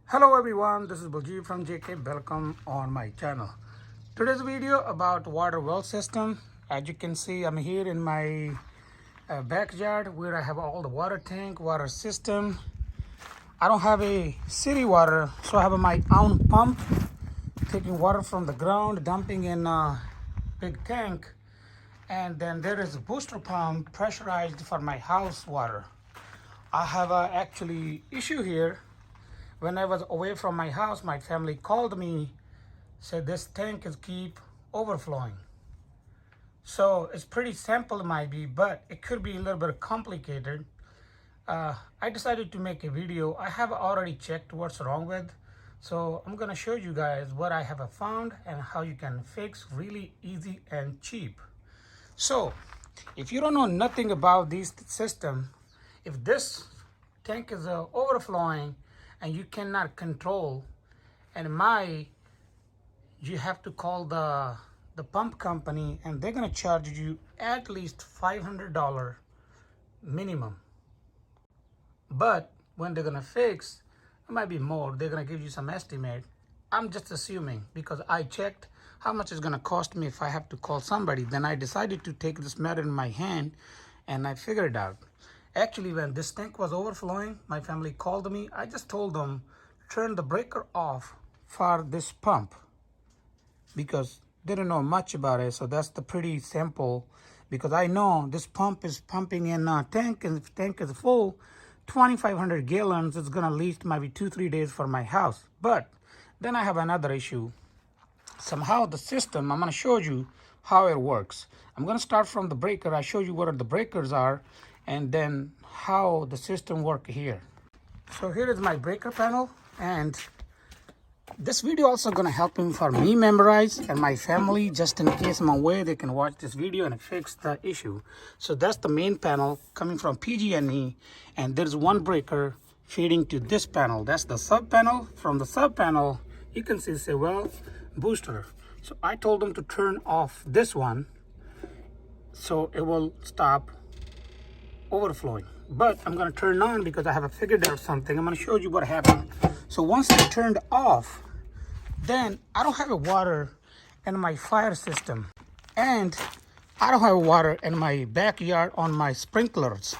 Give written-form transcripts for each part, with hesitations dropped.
Hello everyone, this is Baljit from JK. Welcome on my channel. Today's video about water well system. As you can see, I'm here in my backyard where I have all the water tank, water system. I don't have a city water, so I have my own pump, taking water from the ground, dumping in a big tank. And then there is a booster pump pressurized for my house water. I have a actually issue here. When I was away from my house, my family called me, said this tank is keep overflowing. So it's pretty simple, it might be, but it could be a little bit complicated. I decided to make a video. I have already checked what's wrong with, so I'm gonna show you guys what I have found and how you can fix really easy and cheap. So if you don't know nothing about this system, if this tank is overflowing and you cannot control, and you have to call the pump company, and they're gonna charge you at least $500 minimum. But when they're gonna fix, it might be more. They're gonna give you some estimate. I'm just assuming because I checked how much it's gonna cost me if I have to call somebody. Then I decided to take this matter in my hand, and I figured it out. Actually, when this tank was overflowing, my family called me. I just told them, turn the breaker off for this pump, because they didn't know much about it. So that's the pretty simple, because I know this pump is pumping in a tank, and if the tank is full, 2,500 gallons, it's gonna least maybe 2-3 days for my house. But then I have another issue. Somehow the system, I'm gonna show you how it works. I'm gonna start from the breaker. I show you what the breakers are, and then how the system works here. So here is my breaker panel, and this video also gonna help him for me memorize, and my family, just in case I'm away, they can watch this video and fix the issue. So that's the main panel coming from PG&E, and there's one breaker feeding to this panel. That's the sub panel. From the sub panel, you can see say, well, booster. So I told them to turn off this one so it will stop overflowing. But I'm going to turn on because I have figured out something. I'm going to show you what happened. So once I turned off, then I don't have water in my fire system, and I don't have water in my backyard on my sprinklers.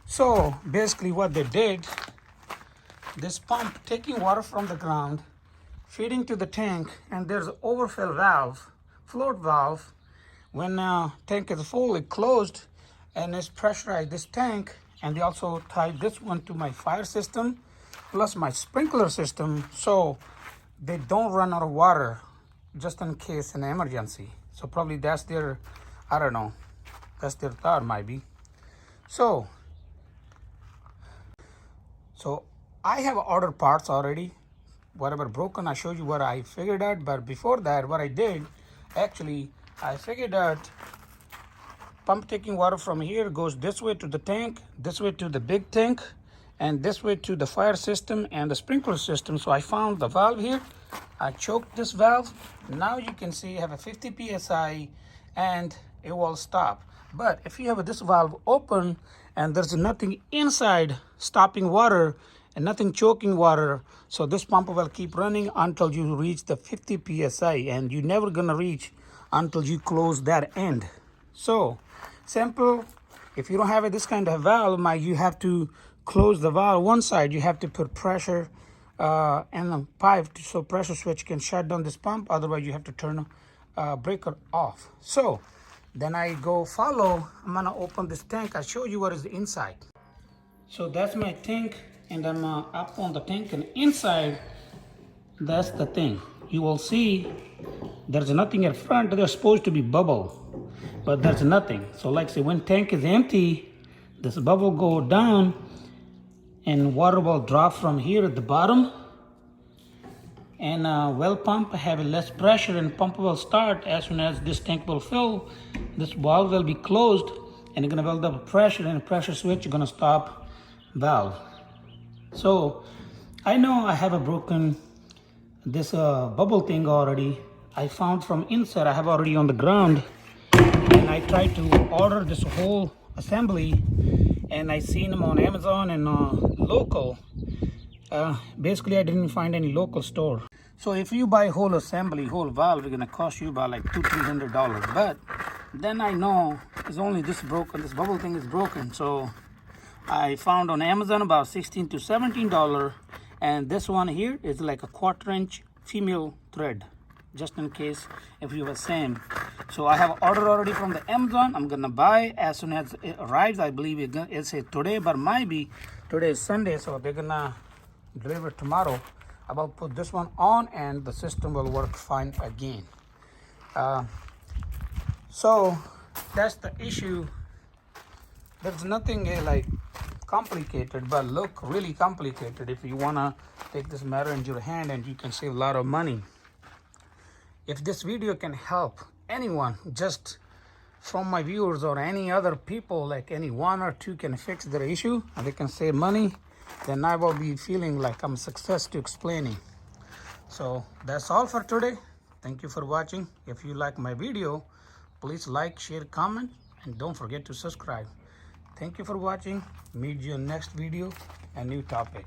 So basically what they did, this pump taking water from the ground, feeding to the tank, and there's an overfill valve, float valve. When tank is full, it closed and it's pressurized this tank, and they also tied this one to my fire system plus my sprinkler system, so they don't run out of water just in case an emergency. So probably that's their, I don't know, that's their thought might be. So I have ordered parts already. Whatever broken, I showed you what I figured out. But before that, what I did, actually, I figured out pump taking water from here goes this way to the tank, this way to the big tank, and this way to the fire system and the sprinkler system. So I found the valve here. I choked this valve. Now you can see I have a 50 psi and it will stop. But if you have this valve open and there's nothing inside stopping water and nothing choking water, so this pump will keep running until you reach the 50 psi, and you're never gonna reach until you close that end. So simple. If you don't have this kind of valve, you have to close the valve one side. You have to put pressure in the pipe so pressure switch can shut down this pump. Otherwise you have to turn breaker off. So then I go follow. I'm gonna open this tank. I'll show you what is inside. So that's my tank, and I'm up on the tank, and inside that's the thing. You will see there's nothing in front. There's supposed to be bubble, but there's nothing. So like say when tank is empty, this bubble go down and water will drop from here at the bottom, and well pump have less pressure, and pump will start as soon as this tank will fill. This valve will be closed, and it's gonna build up pressure, and the pressure switch is gonna stop valve. So I know I have a broken this bubble thing already. I found from inside. I have already on the ground, and I tried to order this whole assembly, and I seen them on Amazon and local. Basically I didn't find any local store. So if you buy whole assembly, whole valve, it's gonna cost you about like $200-300. But then I know it's only this broken, this bubble thing is broken. So I found on Amazon about $16 to $17, and this one here is like a 1/4 inch female thread, just in case if you have the same. So I have ordered already from the Amazon. I'm gonna buy as soon as it arrives. I believe it's today, but might be today is Sunday, so they're gonna deliver tomorrow. I will put this one on and the system will work fine again. So that's the issue. There's nothing like complicated, but look really complicated if you wanna take this matter into your hand, and you can save a lot of money. If this video can help anyone, just from my viewers or any other people, like any one or two can fix their issue and they can save money, then I will be feeling like I'm a success to explaining. So that's all for today. Thank you for watching. If you like my video, please like, share, comment, and don't forget to subscribe. Thank you for watching. Meet you in next video, a new topic.